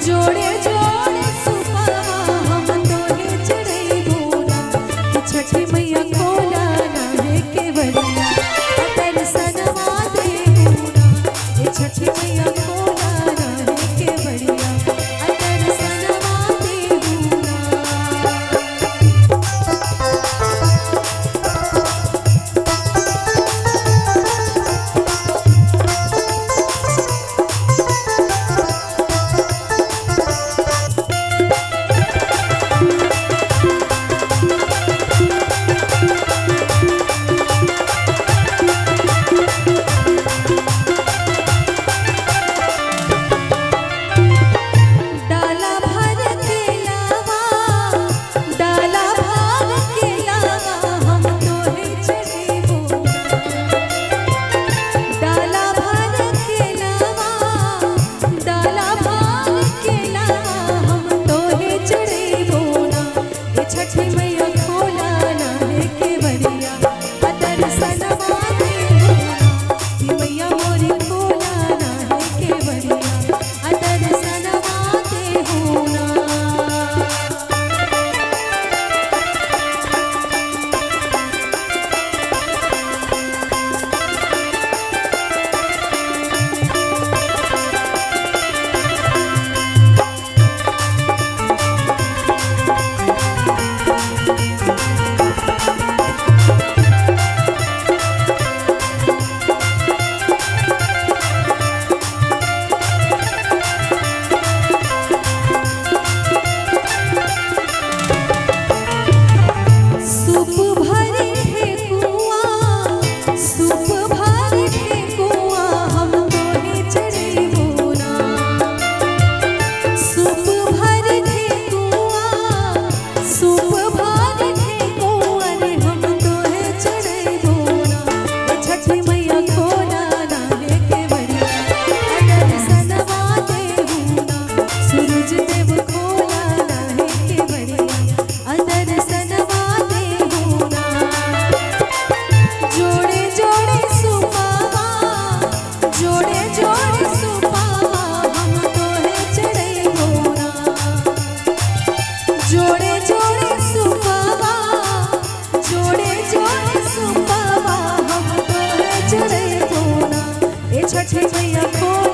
जोड़े जोड़े सुपवा हम तोहे चढ़ैबो ना छठी मैया खोला ना है केवड़िया दर्शनवा देबो ना छठी मैया खोला ना है केवड़िया दर्शनवा देबो ना। छठी मैया खोला ना है केवड़िया दर्शनवा देबो ना मैया मोरी खोला ना है केवड़िया दर्शनवा देबो ना। जोड़े जोड़े सुपवा जोड़े जोड़े सुपवा हम तोहे चढ़ैबो ना छठी मैया खोला